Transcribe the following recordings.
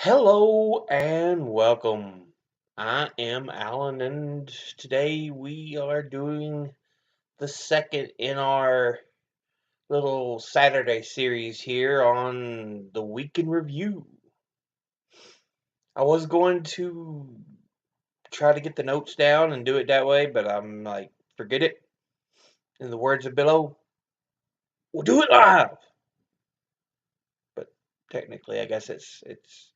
Hello and welcome. I am Alan, and today we are doing the second in our little Saturday series here on the Week in Review. I was going to try to get the notes down and do it that way, but I'm like, forget it. In the words of Billo, we'll do it live. But technically, I guess it's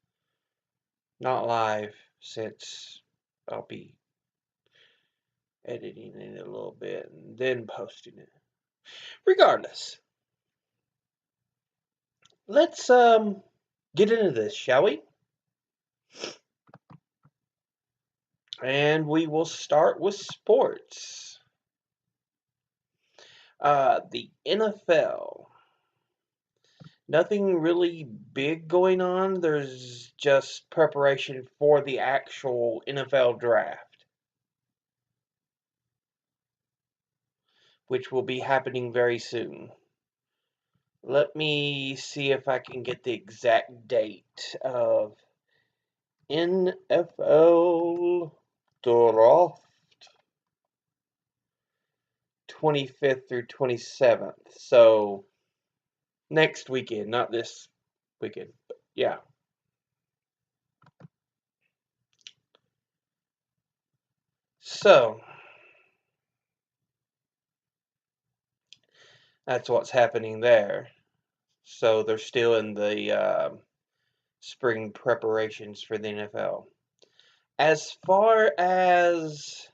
not live since I'll be editing it a little bit and then posting it. Regardless, let's get into this, shall we? And we will start with sports. The NFL. Nothing really big going on. There's just preparation for the actual NFL draft, which will be happening very soon. Let me see if I can get the exact date of NFL draft. 25th through 27th. So next weekend, not this weekend. But yeah. So that's what's happening there. So they're still in the spring preparations for the NFL. As far as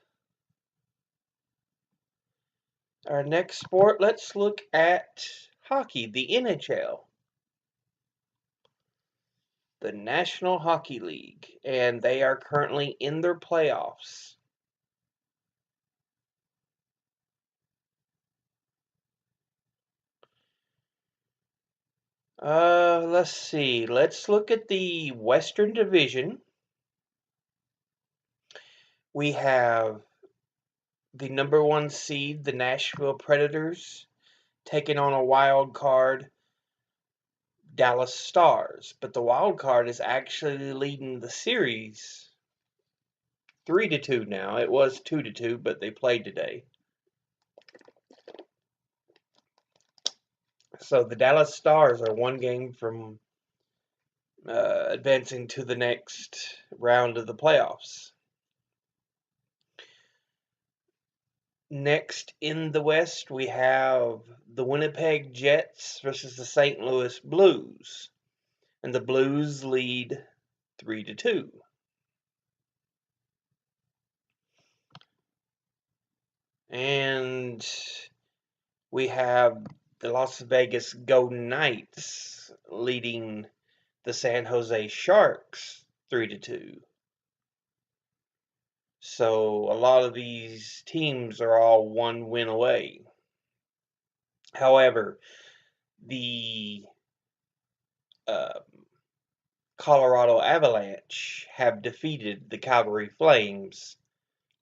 our next sport, let's look at hockey, the NHL, the National Hockey League, and they are currently in their playoffs. Let's see. Let's look at the Western Division. We have the number one seed, the Nashville Predators, taking on a wild card, Dallas Stars. But the wild card is actually leading the series 3-2 now. It was 2-2, but they played today. So the Dallas Stars are one game from advancing to the next round of the playoffs. Next in the West, we have the Winnipeg Jets versus the St. Louis Blues. And the Blues lead 3-2. And we have the Las Vegas Golden Knights leading the San Jose Sharks 3-2. So a lot of these teams are all one win away. However, the Colorado Avalanche have defeated the Calgary Flames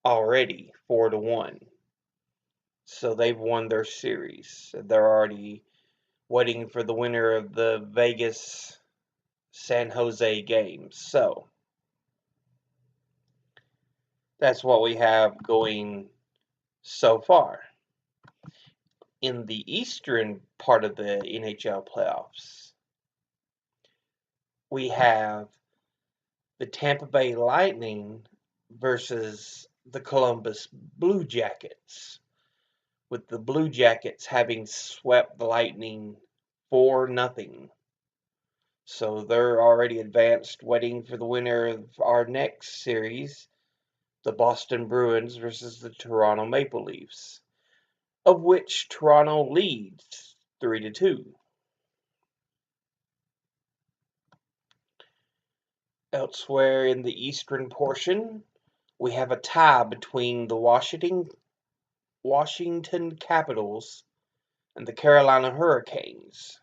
already 4-1. So they've won their series. They're already waiting for the winner of the Vegas San Jose games. So that's what we have going so far. In the eastern part of the NHL playoffs, we have the Tampa Bay Lightning versus the Columbus Blue Jackets, with the Blue Jackets having swept the Lightning 4-0. So they're already advanced, waiting for the winner of our next series, the Boston Bruins versus the Toronto Maple Leafs, of which Toronto leads 3-2. Elsewhere in the eastern portion, we have a tie between the Washington Capitals and the Carolina Hurricanes.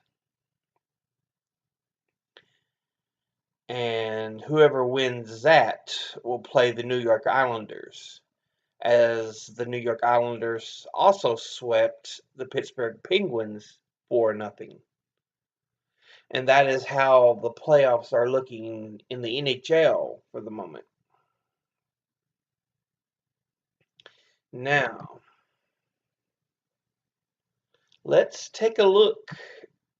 And whoever wins that will play the New York Islanders, as the New York Islanders also swept the Pittsburgh Penguins 4-0. And that is how the playoffs are looking in the NHL for the moment. Now, let's take a look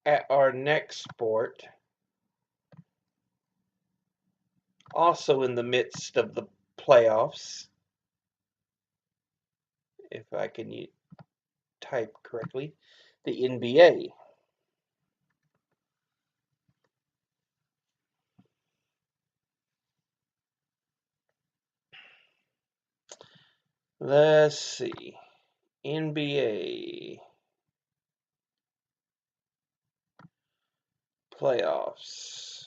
at our next sport, also in the midst of the playoffs, if I can type correctly, the NBA. Let's see. NBA playoffs.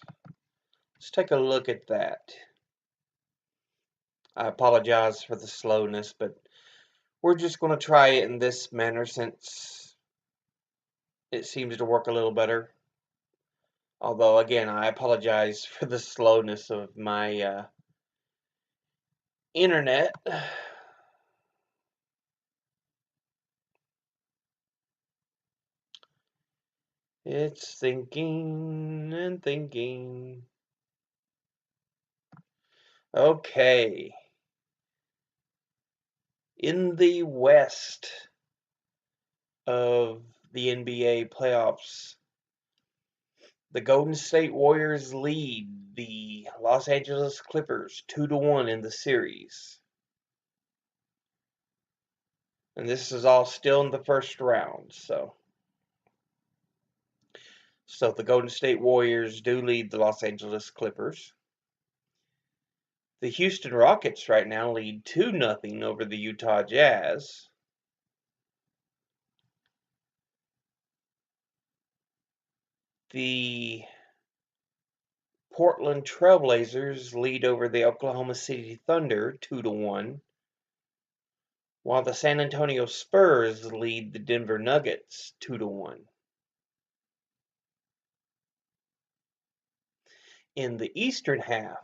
Let's take a look at that. I apologize for the slowness, but we're just going to try it in this manner since it seems to work a little better. Although, again, I apologize for the slowness of my internet. It's thinking and thinking. Okay. In the West of the NBA playoffs, the Golden State Warriors lead the Los Angeles Clippers 2-1 in the series. And this is all still in the first round, so the Golden State Warriors do lead the Los Angeles Clippers. The Houston Rockets right now lead 2-0 over the Utah Jazz. The Portland Trailblazers lead over the Oklahoma City Thunder 2-1, while the San Antonio Spurs lead the Denver Nuggets 2-1. In the eastern half,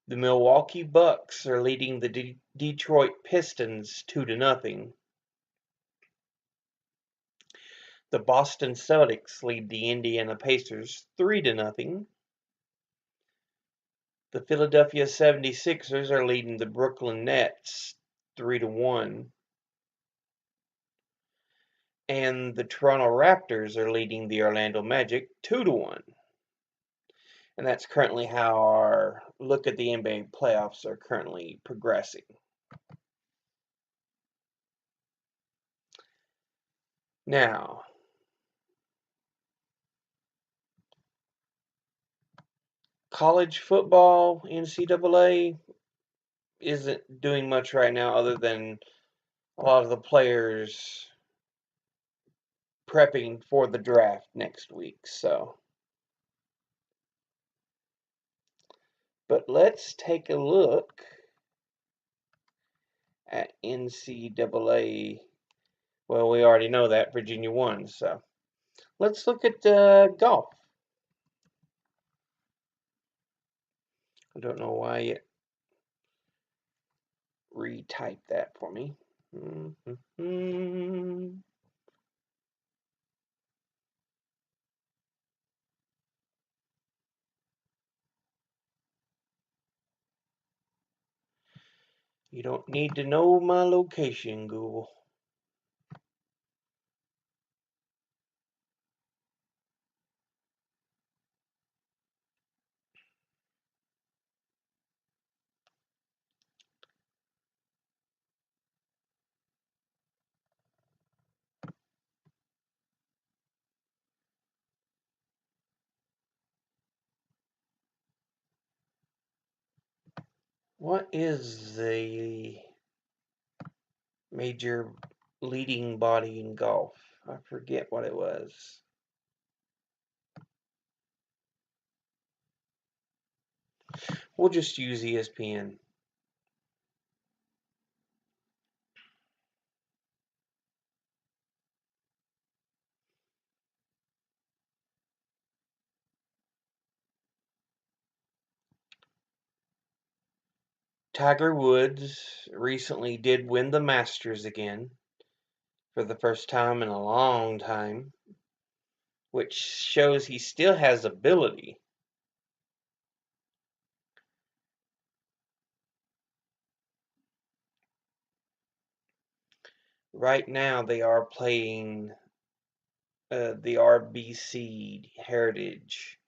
the Milwaukee Bucks are leading the Detroit Pistons 2-0. The Boston Celtics lead the Indiana Pacers 3-0. The Philadelphia 76ers are leading the Brooklyn Nets 3-1. And the Toronto Raptors are leading the Orlando Magic 2-1. And that's currently how our look at the NBA playoffs are currently progressing. Now, college football, NCAA, isn't doing much right now other than a lot of the players prepping for the draft next week. But let's take a look at NCAA. Well, we already know that Virginia won, so let's look at golf. I don't know why it retyped that for me. You don't need to know my location, Google. What is the major leading body in golf? I forget what it was. We'll just use ESPN. Tiger Woods recently did win the Masters again for the first time in a long time. which shows he still has ability. Right now, they are playing the RBC Heritage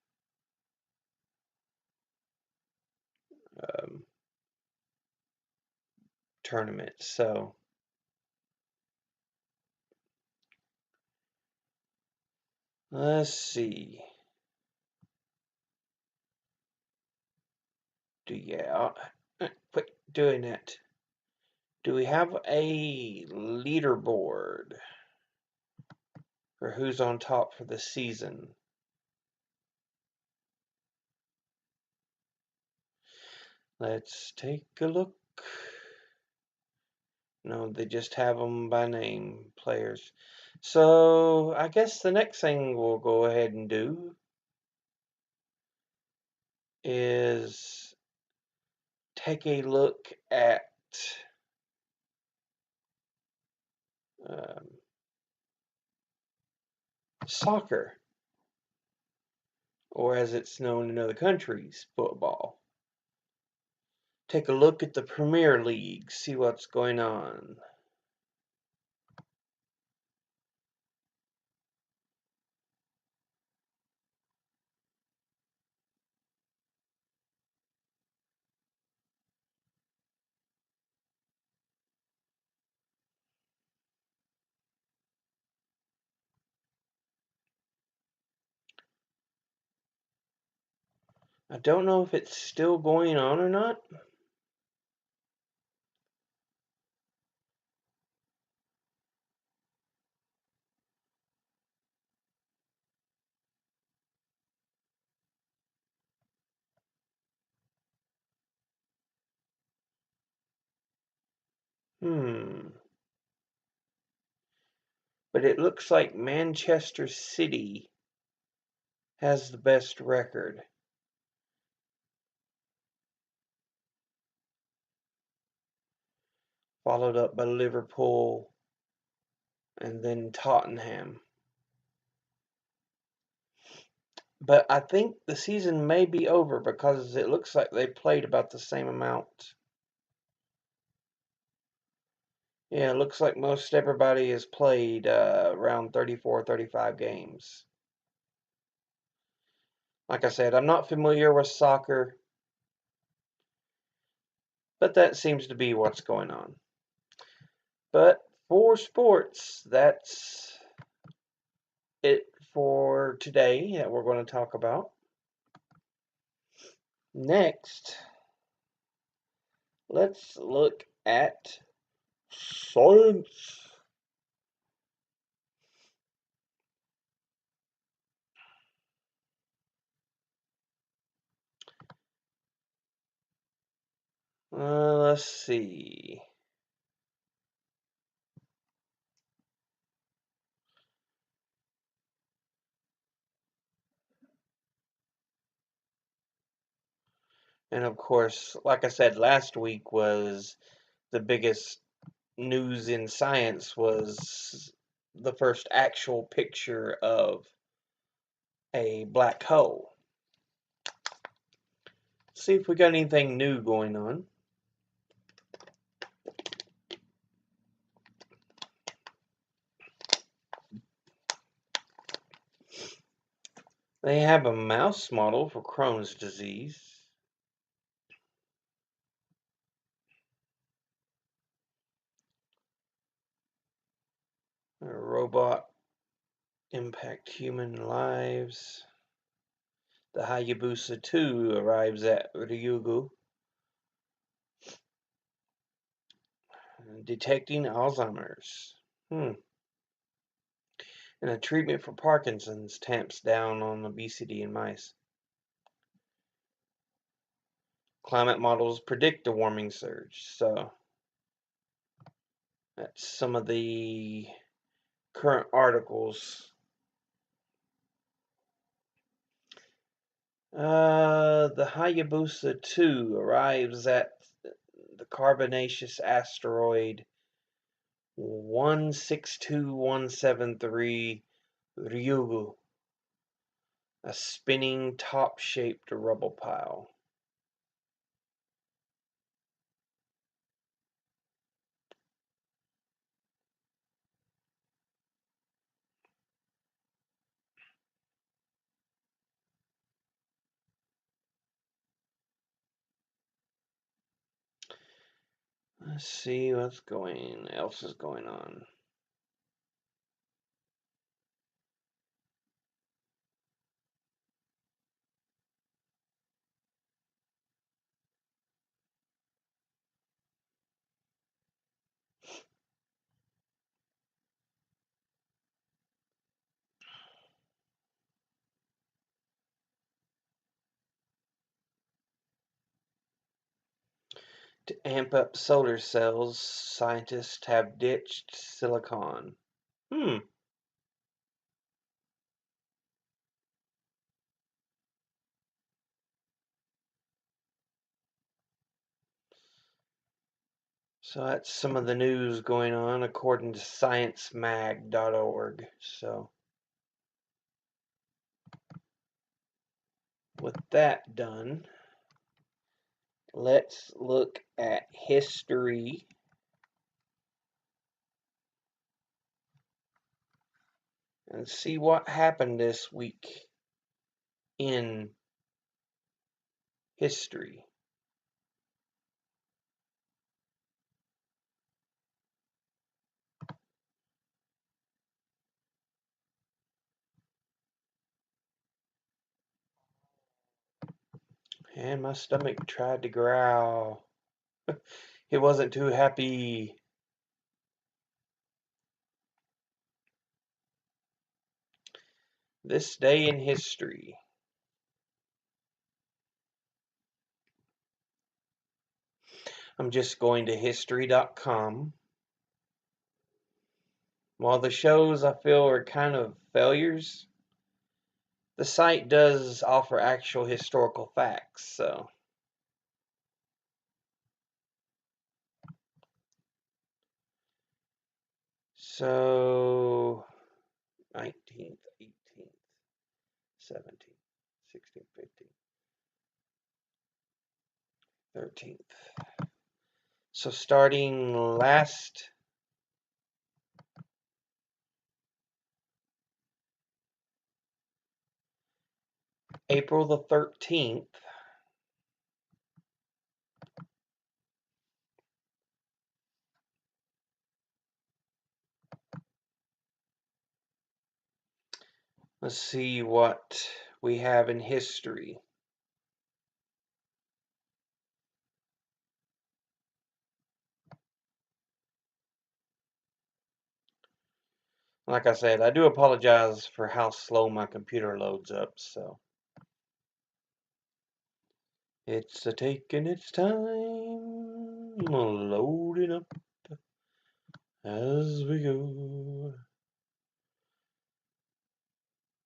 um, tournament. So let's see. Quit doing that. Do we have a leaderboard for who's on top for the season? Let's take a look. No, they just have them by name, players. So I guess the next thing we'll go ahead and do is take a look at um, soccer, or as it's known in other countries, football. Take a look at the Premier League, see what's going on. I don't know if it's still going on or not. But it looks like Manchester City has the best record, followed up by Liverpool and then Tottenham. But I think the season may be over because it looks like they played about the same amount. Yeah, it looks like most everybody has played around 34, 35 games. Like I said, I'm not familiar with soccer, but that seems to be what's going on. But for sports, that's it for today that we're going to talk about. Next, let's look at science. Let's see. And of course, like I said, last week was the biggest news in science was the first actual picture of a black hole. See if we got anything new going on. They have a mouse model for Crohn's disease. A robot impact human lives. The Hayabusa 2 arrives at Ryugu, detecting Alzheimer's. And a treatment for Parkinson's tamps down on obesity in mice. Climate models predict a warming surge. So that's some of the current articles. The Hayabusa 2 arrives at the carbonaceous asteroid 162173 Ryugu A spinning top-shaped rubble pile. Let's see what's else is going on. To amp up solar cells, scientists have ditched silicon. So that's some of the news going on according to sciencemag.org. So with that done, let's look at history. And see what happened this week in history. And my stomach tried to growl. It wasn't too happy. This day in history. I'm just going to history.com. While the shows I feel are kind of failures, the site does offer actual historical facts, so 19th, 18th, 17th, 16th, 15th, 13th. So starting last April the 13th, let's see what we have in history. Like I said, I do apologize for how slow my computer loads up, so it's taking its time loading up as we go.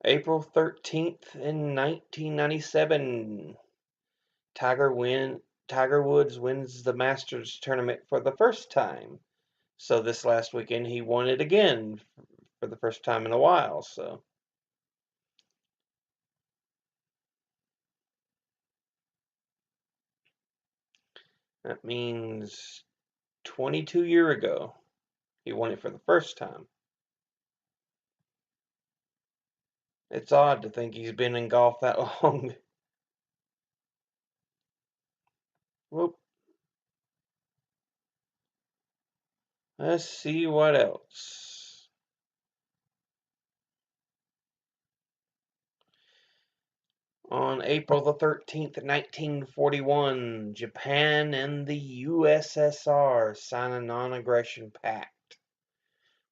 April 13th in 1997, Tiger Woods wins the Masters tournament for the first time. So this last weekend he won it again for the first time in a while, so that means 22 years ago he won it for the first time. It's odd to think he's been in golf that long. Whoop. Let's see what else. On April the 13th, 1941, Japan and the USSR sign a non-aggression pact,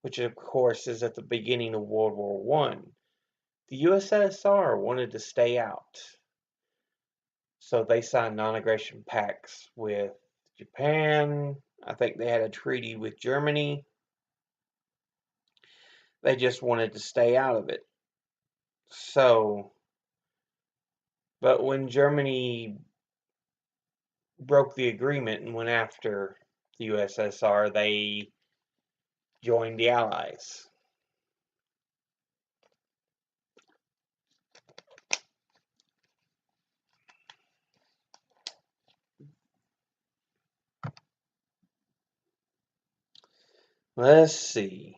which of course is at the beginning of World War I. The USSR wanted to stay out, so they signed non-aggression pacts with Japan. I think they had a treaty with Germany. They just wanted to stay out of it. So, but when Germany broke the agreement and went after the USSR, they joined the Allies. Let's see.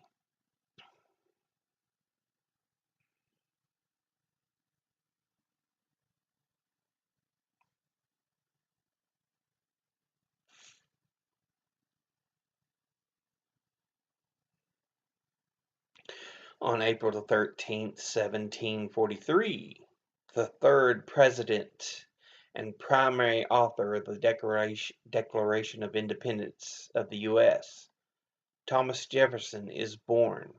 On April the 13th, 1743, the third president and primary author of the Declaration of Independence of the U.S., Thomas Jefferson, is born.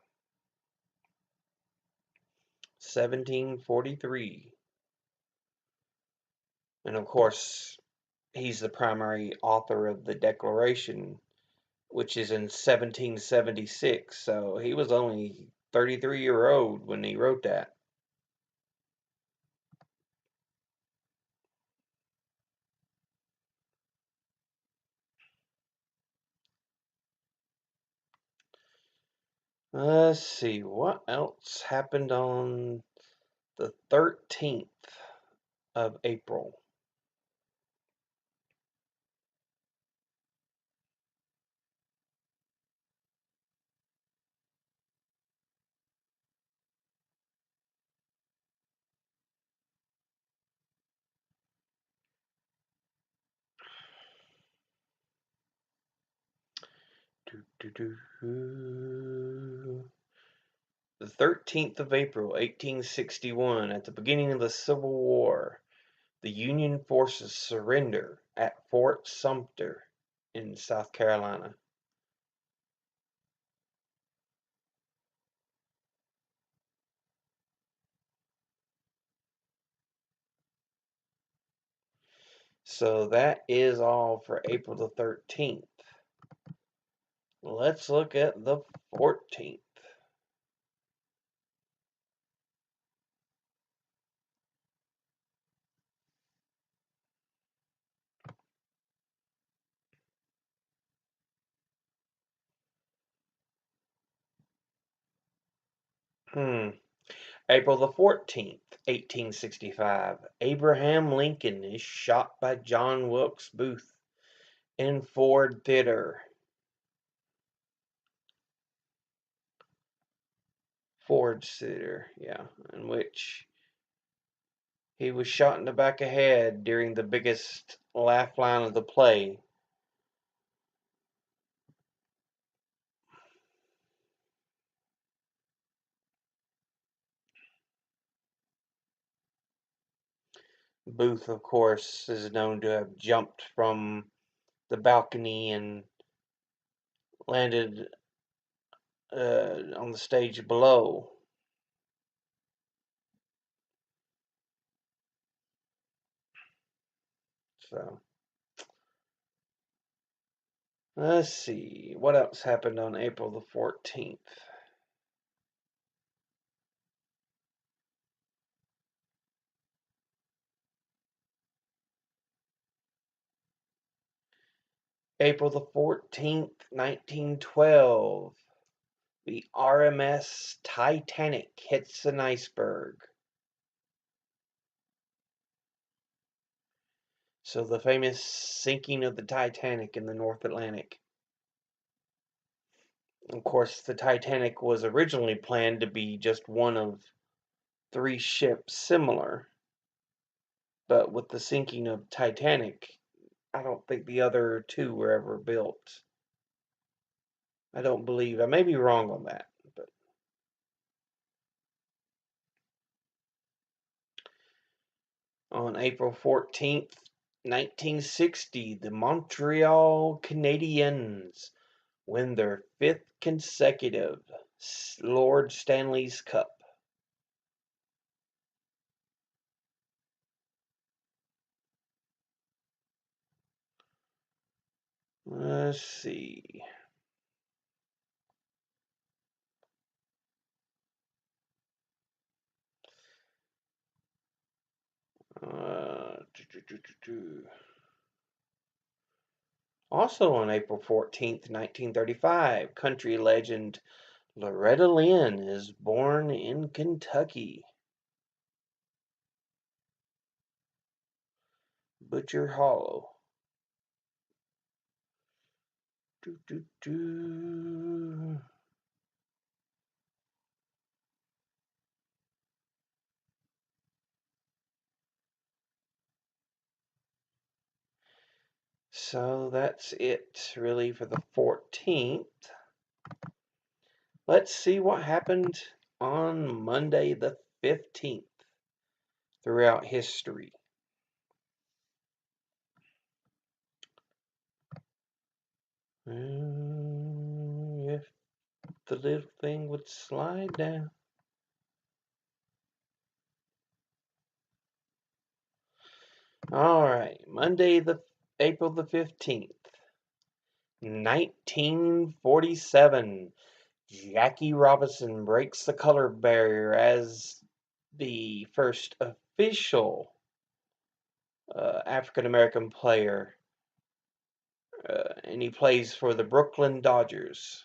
1743. And of course, he's the primary author of the Declaration, which is in 1776. So he was only 33-year-old when he wrote that. Let's see, what else happened on the 13th of April? Do, do, do. The 13th of April, 1861, at the beginning of the Civil War, the Union forces surrender at Fort Sumter in South Carolina. So that is all for April the 13th. Let's look at the 14th. April the 14th, 1865, Abraham Lincoln is shot by John Wilkes Booth in Ford Theater. Ford's Theater, yeah, in which he was shot in the back of the head during the biggest laugh line of the play. Booth, of course, is known to have jumped from the balcony and landed on the stage below. So, let's see. What else happened on April the 14th? April the 14th, 1912, the RMS Titanic hits an iceberg. So the famous sinking of the Titanic in the North Atlantic. Of course, the Titanic was originally planned to be just one of three ships similar, but with the sinking of Titanic, I don't think the other two were ever built. I don't believe. I may be wrong on that, but on April 14th, 1960, the Montreal Canadiens win their fifth consecutive Lord Stanley's Cup. Let's see. Uh, Also on April 14th, 1935, country legend Loretta Lynn is born in Kentucky. Butcher Hollow. So that's it really for the 14th. Let's see what happened on Monday the 15th throughout history. If the little thing would slide down. All right, Monday the April the 15th, 1947. Jackie Robinson breaks the color barrier as the first official African American player, and he plays for the Brooklyn Dodgers.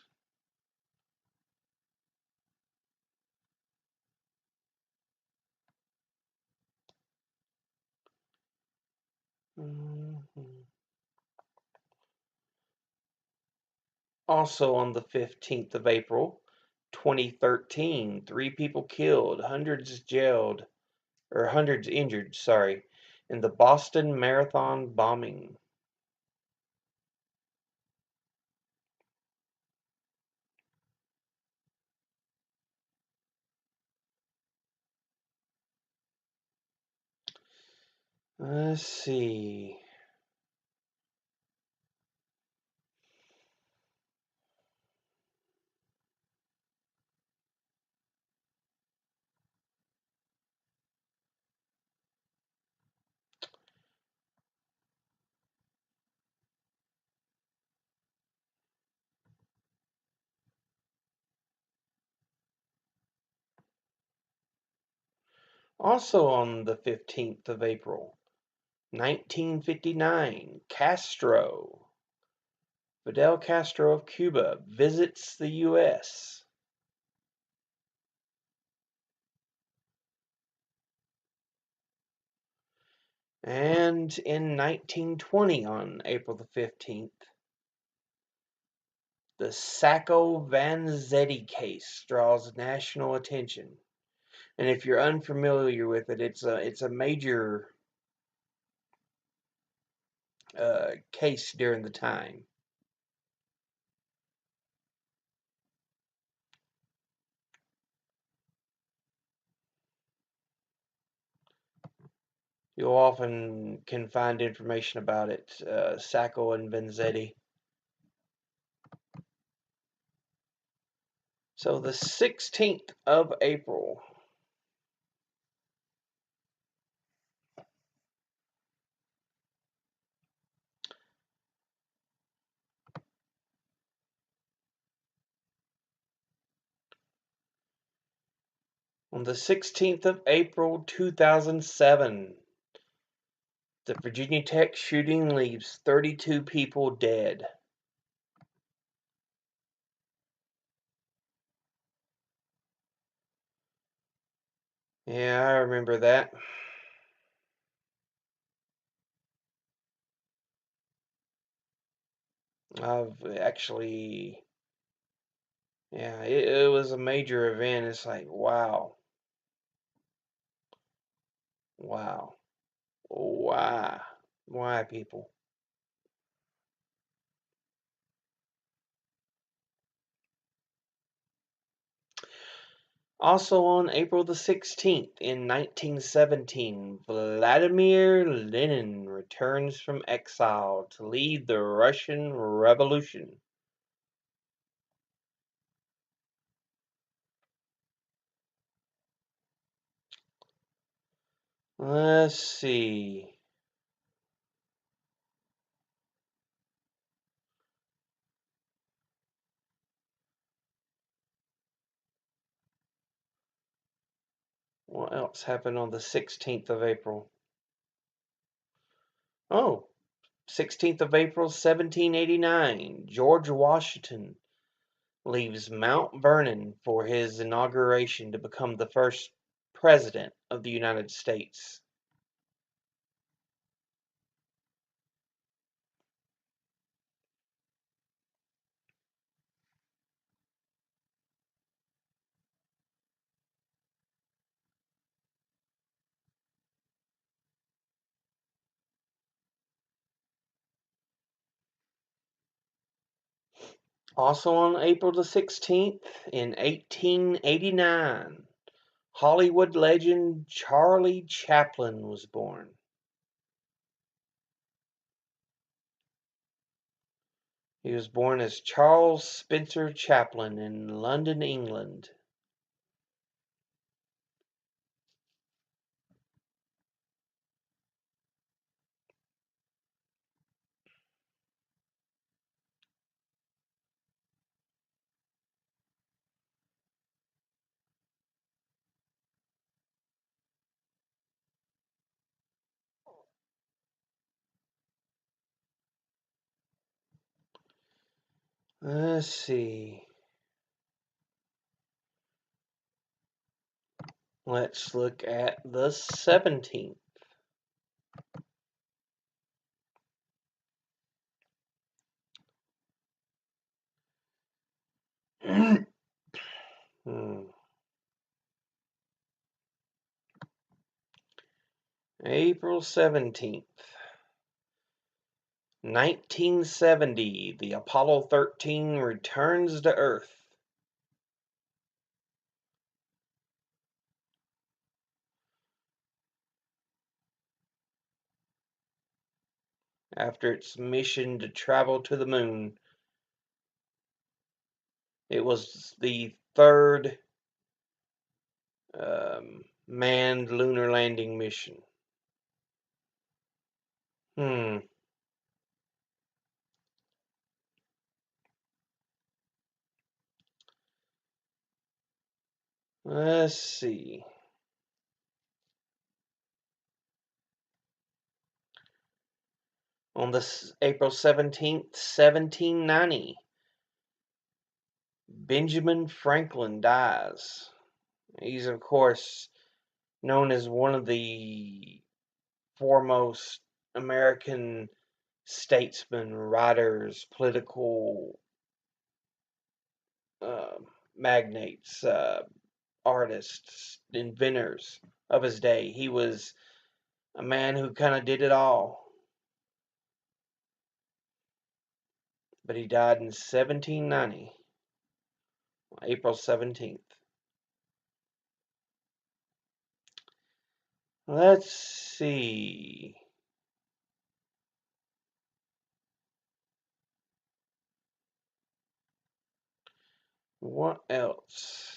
Also on the 15th of April, 2013, 3 people killed, hundreds jailed, or hundreds injured, sorry, in the Boston Marathon bombing. Let's see. Also on the 15th of April, 1959, Fidel Castro of Cuba, visits the U.S. And in 1920, on April the 15th, the Sacco-Vanzetti case draws national attention. And if you're unfamiliar with it, it's a major case during the time. You'll often can find information about it, Sacco and Vanzetti. So the 16th of April. On the 16th of April 2007, the Virginia Tech shooting leaves 32 people dead. Yeah, I remember that. I've actually, yeah, it was a major event. It's like, wow, wow, why people? Also on April the 16th in 1917, Vladimir Lenin returns from exile to lead the Russian Revolution. Let's see. What else happened on the 16th of April? Oh, 16th of April, 1789. George Washington leaves Mount Vernon for his inauguration to become the first president of the United States. Also on April the 16th in 1889, Hollywood legend Charlie Chaplin was born. He was born as Charles Spencer Chaplin in London, England. Let's see. Let's look at the 17th. April 17th, 1970, the Apollo 13 returns to Earth. After its mission to travel to the moon. It was the third manned lunar landing mission. Hmm. Let's see. On this April 17th, 1790, Benjamin Franklin dies. He's, of course, known as one of the foremost American statesmen, writers, political uh, magnates, artists, inventors of his day. He was a man who kind of did it all. But he died in 1790, April 17th. Let's see. What else?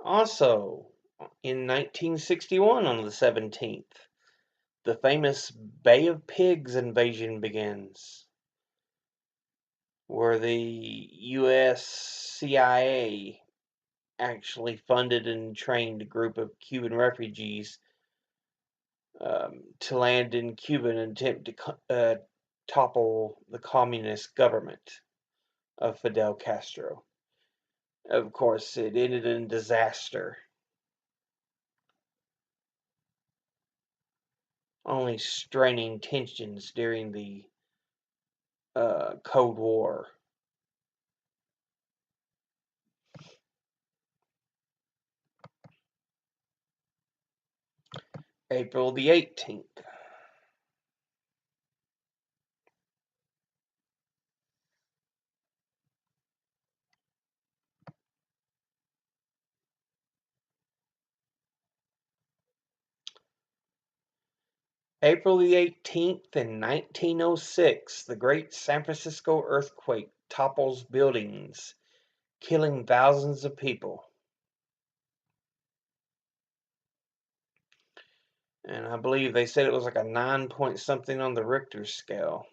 Also, in 1961, on the 17th, the famous Bay of Pigs invasion begins, where the U.S. CIA actually funded and trained a group of Cuban refugees to land in Cuba and attempt to topple the communist government of Fidel Castro. Of course, it ended in disaster, only straining tensions during the Cold War. April the 18th. April the 18th in 1906, the Great San Francisco earthquake topples buildings, killing thousands of people. And I believe they said it was like a 9 point something on the Richter scale.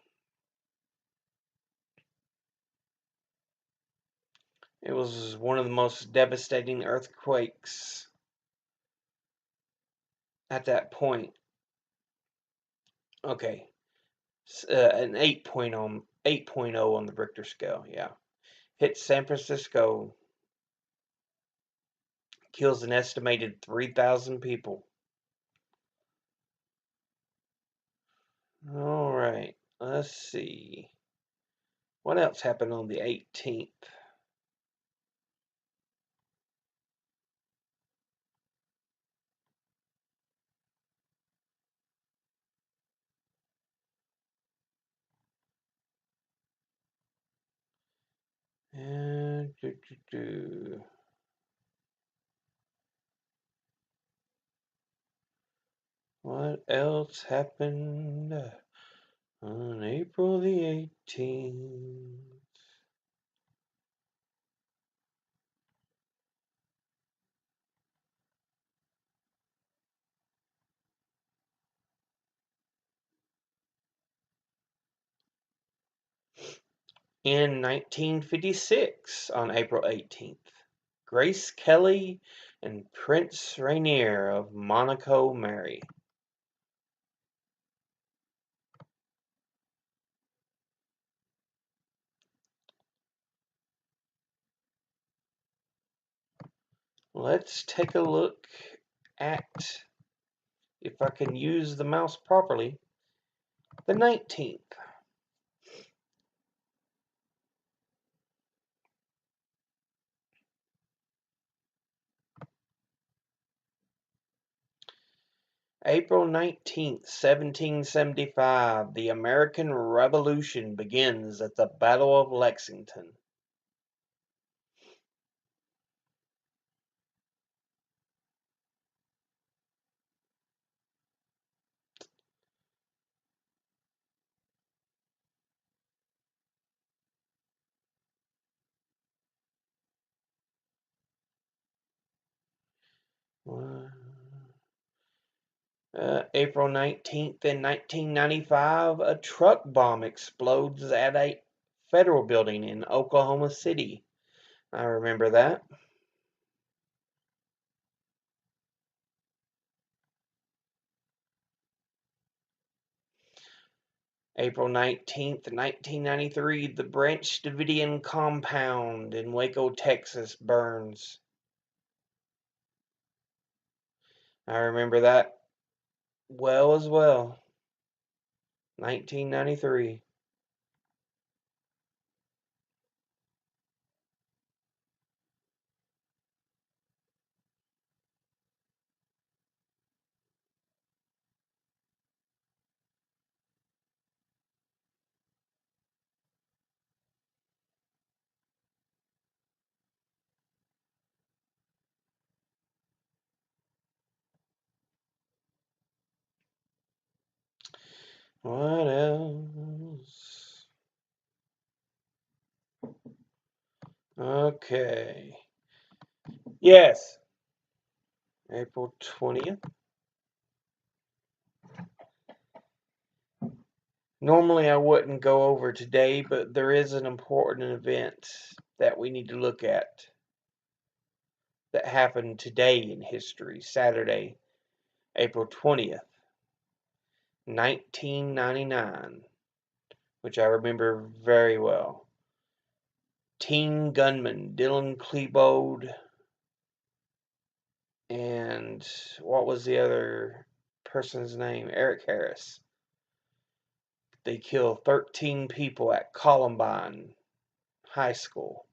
It was one of the most devastating earthquakes at that point. Okay, an 8.0 on the Richter scale, yeah. Hit San Francisco, kills an estimated 3,000 people. All right. let's see. What else happened on the 18th? And what else happened on April the 18th? In 1956, on April 18th, Grace Kelly and Prince Rainier of Monaco marry. Let's take a look at, if I can use the mouse properly, the 19th. April 19th, 1775, the American Revolution begins at the Battle of Lexington. April 19th, in 1995, a truck bomb explodes at a federal building in Oklahoma City. I remember that. April 19th, 1993, the Branch Davidian compound in Waco, Texas burns. I remember that well as well. 1993. What else? Okay. Yes. April 20th. Normally I wouldn't go over today, but there is an important event that we need to look at that happened today in history, Saturday, April 20th, 1999, which I remember very well. Teen gunman Dylan Klebold and what was the other person's name? Eric Harris. They killed 13 people at Columbine High School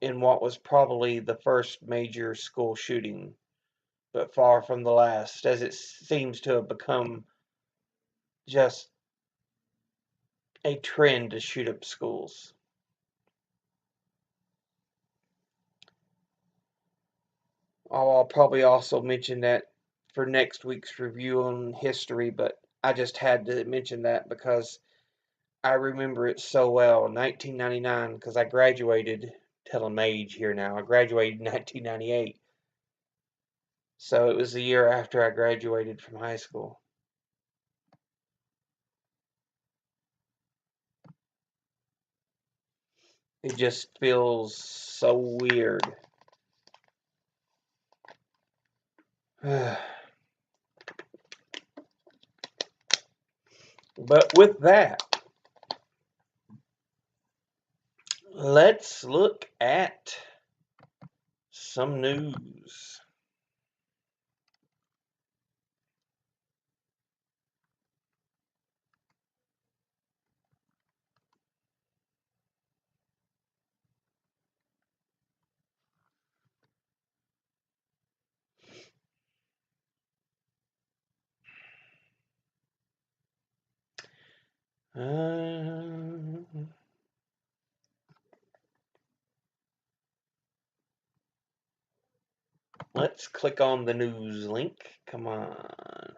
in what was probably the first major school shooting, but far from the last, as it seems to have become just a trend to shoot up schools. I'll probably also mention that for next week's review on history, but I just had to mention that because I remember it so well. 1999, because I graduated, telling my age here now, I graduated in 1998. So it was the year after I graduated from high school. It just feels so weird. But with that, let's look at some news. Let's click on the news link. Come on.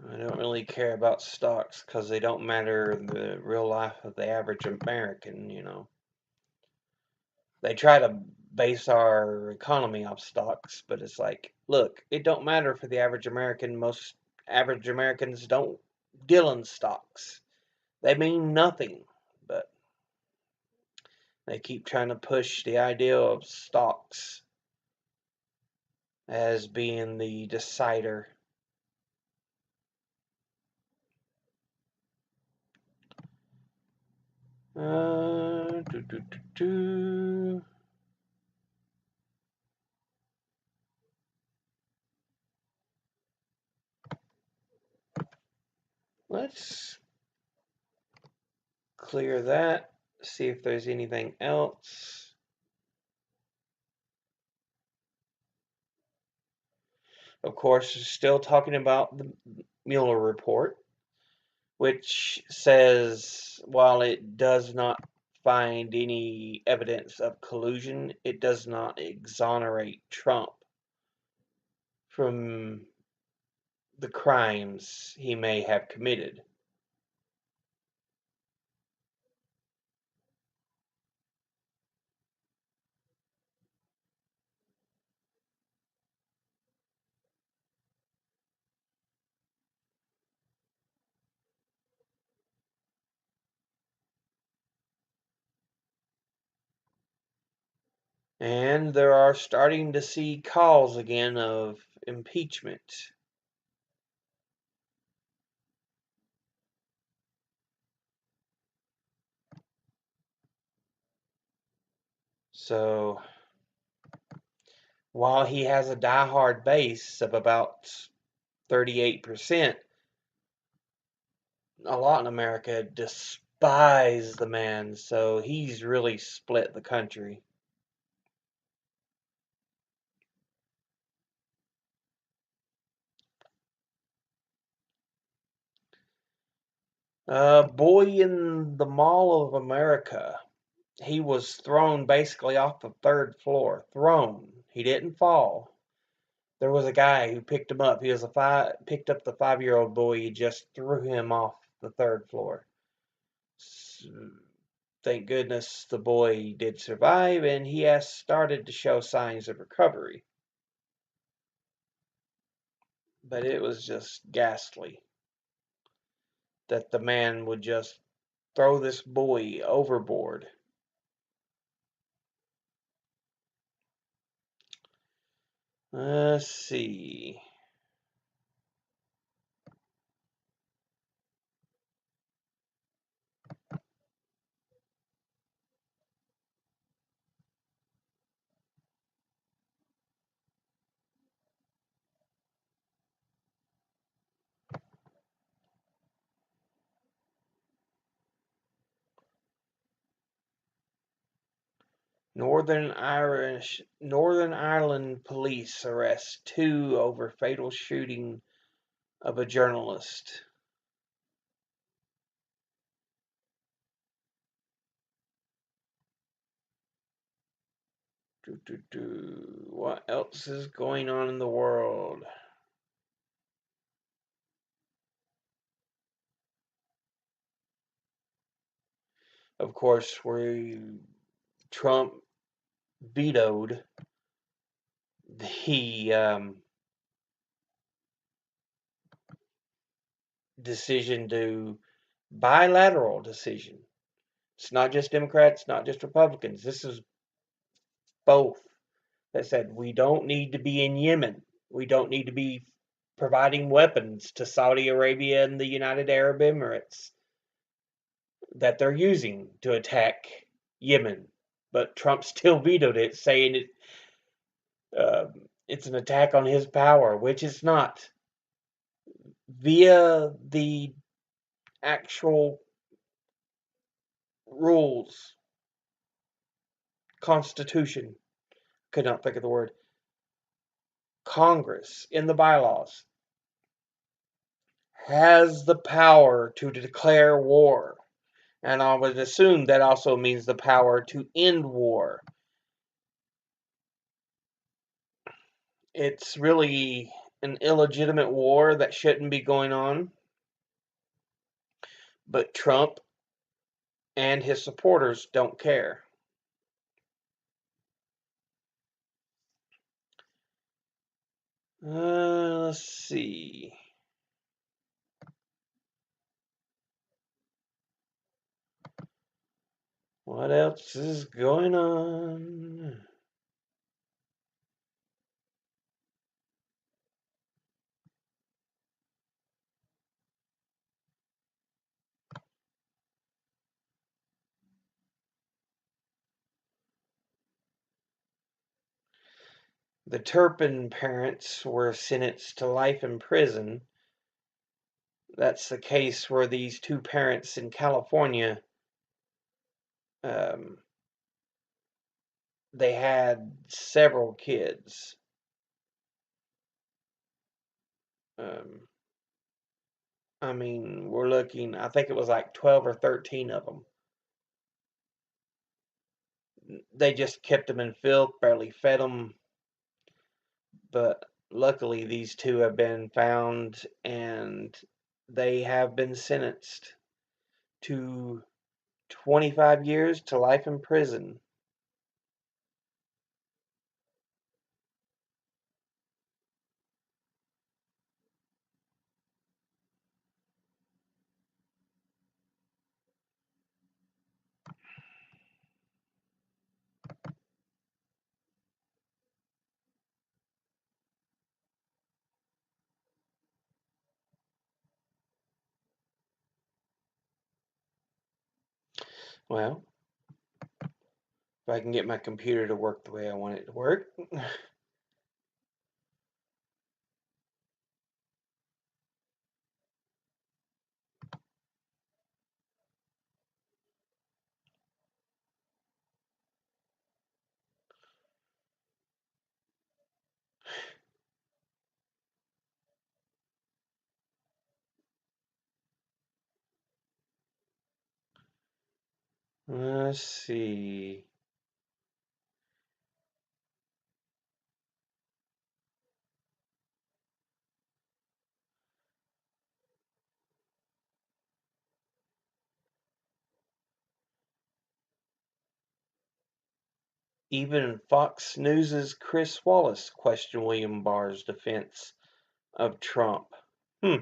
I don't really care about stocks because they don't matter in the real life of the average American, you know. They try to base our economy off stocks, but it's like, look, it don't matter for the average American. Most average Americans don't deal in stocks. They mean nothing, but they keep trying to push the idea of stocks as being the decider. Uh, do, do, do, do. Let's clear that, see if there's anything else. Of course, still talking about the Mueller report, which says while it does not find any evidence of collusion, it does not exonerate Trump from the crimes he may have committed. And there are starting to see calls again of impeachment. So while he has a diehard base of about 38%, a lot in America despise the man, so he's really split the country. Boy in the Mall of America. He was thrown basically off the third floor. Thrown. He didn't fall. There was a guy who picked him up. He was picked up the 5-year-old boy. He just threw him off the third floor. Thank goodness the boy did survive, and he has started to show signs of recovery. But it was just ghastly that the man would just throw this boy overboard. Let's see. Northern Ireland police arrest 2 over fatal shooting of a journalist. What else is going on in the world? Of course, Trump vetoed the decision to bilateral decision. It's not just Democrats, not just Republicans. This is both that said we don't need to be in Yemen. We don't need to be providing weapons to Saudi Arabia and the United Arab Emirates that they're using to attack Yemen. But Trump still vetoed it, saying it's an attack on his power, which it's not. Via the actual rules, constitution, could not think of the word, Congress in the bylaws has the power to declare war. And I would assume that also means the power to end war. It's really an illegitimate war that shouldn't be going on. But Trump and his supporters don't care. Let's see. What else is going on? The Turpin parents were sentenced to life in prison. That's the case where these two parents in California, um, they had several kids. Um, I mean, we're looking, I think it was like 12 or 13 of them. They just kept them in filth, barely fed them. But luckily, these two have been found and they have been sentenced to 25 years to life in prison. Well, if I can get my computer to work the way I want it to work. Let's see. Even Fox News's Chris Wallace questioned William Barr's defense of Trump. Hmm.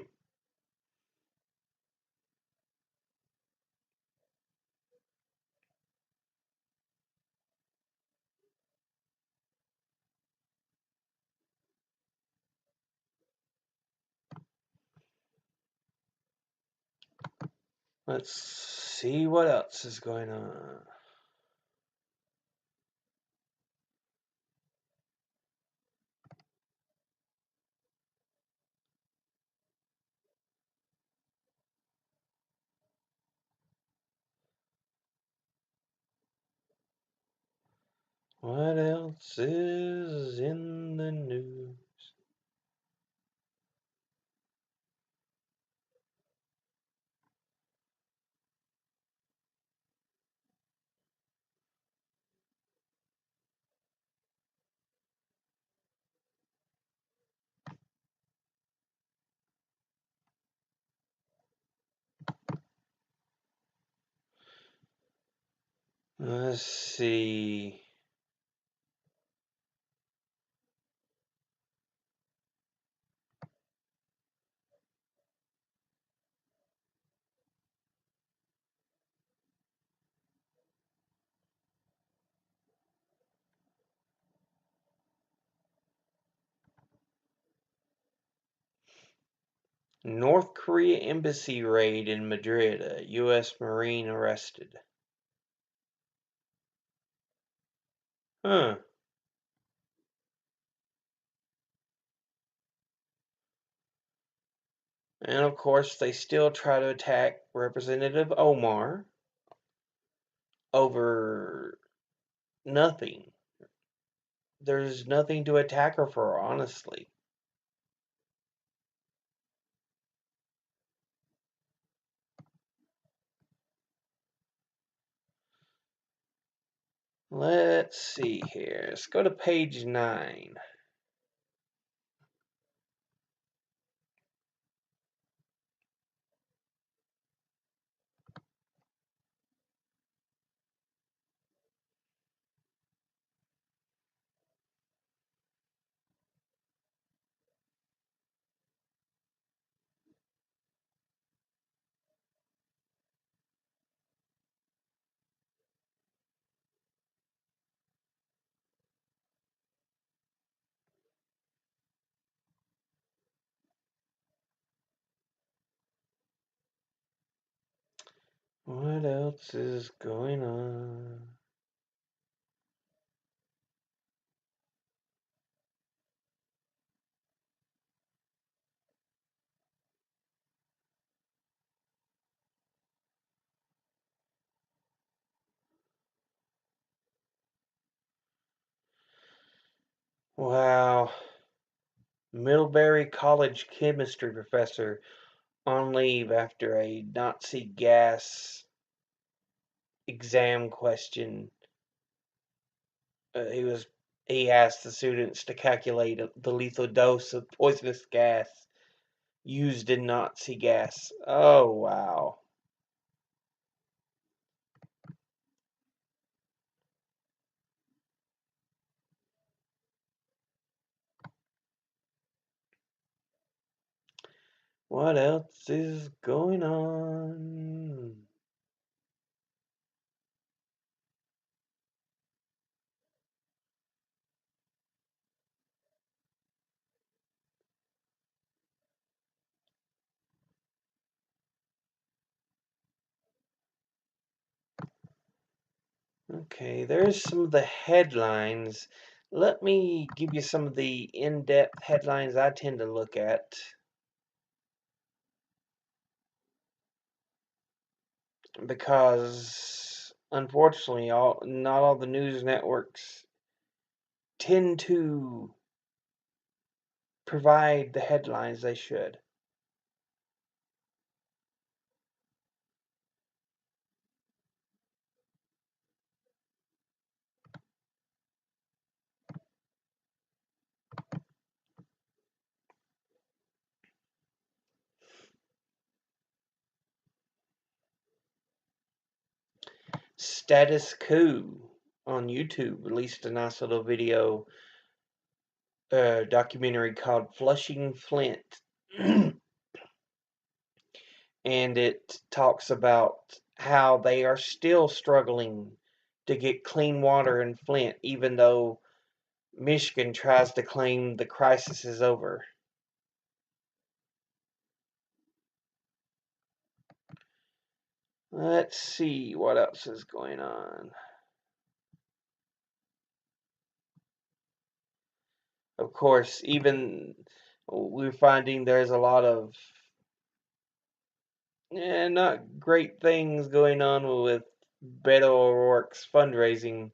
Let's see what else is going on. What else is in the news? Let's see. North Korea embassy raid in Madrid. A U.S. Marine arrested. Huh. And of course, they still try to attack Representative Omar over nothing. There's nothing to attack her for, honestly. Let's see here. Let's go to page 9. What else is going on? Wow. Middlebury College chemistry professor on leave after a Nazi gas exam question. He asked the students to calculate the lethal dose of poisonous gas used in Nazi gas. Oh wow. What else is going on? Okay, there's some of the headlines. Let me give you some of the in-depth headlines I tend to look at, because unfortunately not all the news networks tend to provide the headlines they should. Status Quo on YouTube released a nice little video documentary called Flushing Flint. And it talks about how they are still struggling to get clean water in Flint, even though Michigan tries to claim the crisis is over. Let's see what else is going on. Of course, even we're finding there's a lot of not great things going on with Beto O'Rourke's fundraising,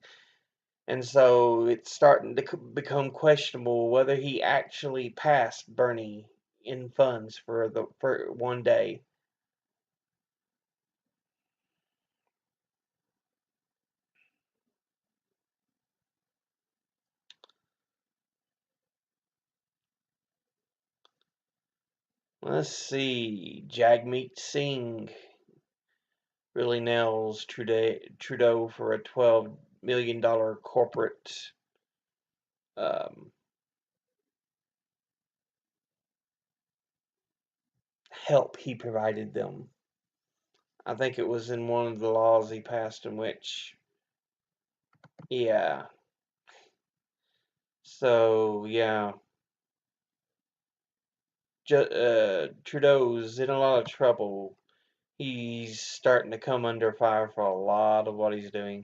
and so it's starting to become questionable whether he actually passed Bernie in funds for one day. Let's see. Jagmeet Singh really nails Trudeau for a $12 million corporate um, help he provided them. I think it was in one of the laws he passed in which, yeah. So, yeah. Trudeau's in a lot of trouble. He's starting to come under fire for a lot of what he's doing.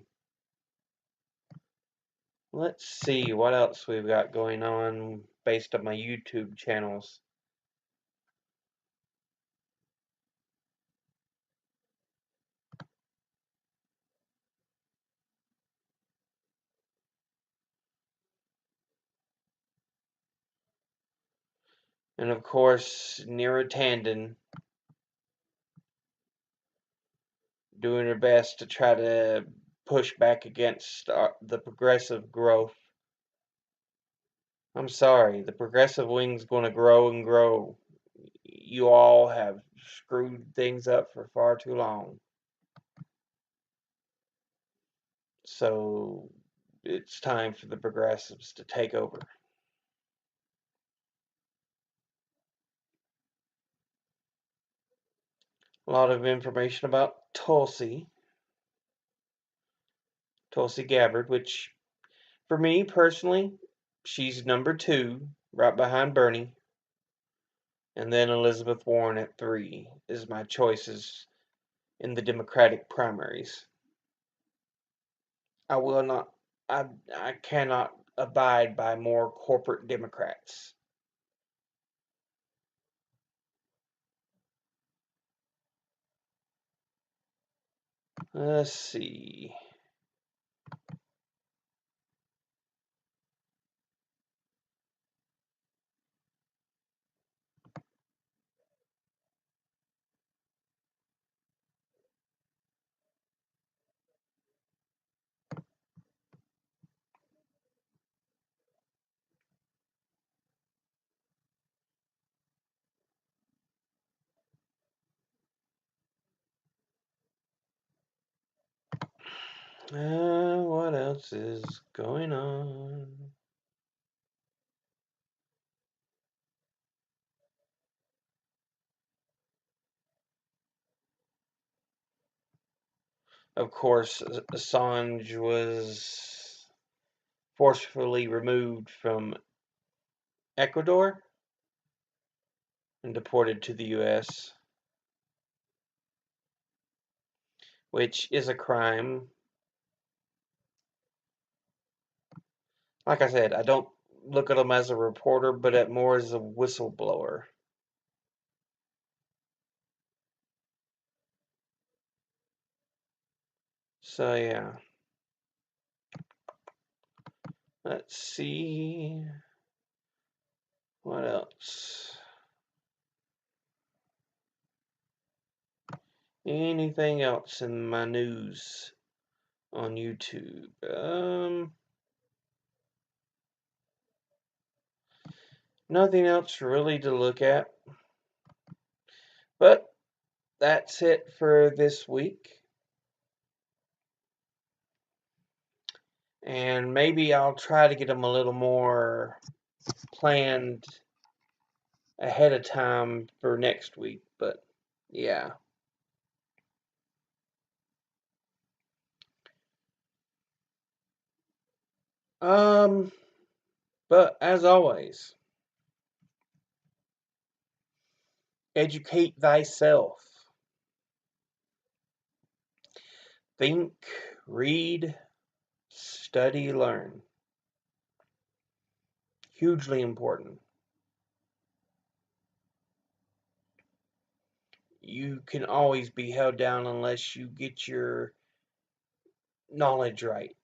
Let's see what else we've got going on based on my YouTube channels. And of course, Neera Tanden doing her best to try to push back against the progressive growth. I'm sorry, the progressive wing's going to grow and grow. You all have screwed things up for far too long. So it's time for the progressives to take over. A lot of information about Tulsi Gabbard, which for me personally, she's number 2, right behind Bernie, and then Elizabeth Warren at 3 is my choices in the Democratic primaries. I will not, I cannot abide by more corporate Democrats. Let's see. What else is going on? Of course, Assange was forcefully removed from Ecuador and deported to the US, which is a crime. Like I said, I don't look at him as a reporter, but at more as a whistleblower. So yeah. Let's see. What else? Anything else in my news on YouTube? Nothing else really to look at. But that's it for this week. And maybe I'll try to get them a little more planned ahead of time for next week. But yeah. But as always, educate thyself. Think, read, study, learn. Hugely important. You can always be held down unless you get your knowledge right.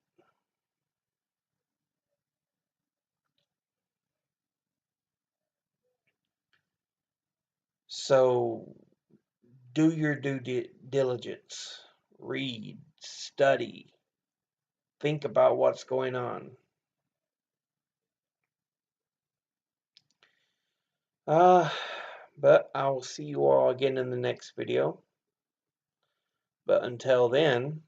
So do your due diligence. Read, study, think about what's going on. But I will see you all again in the next video. But until then,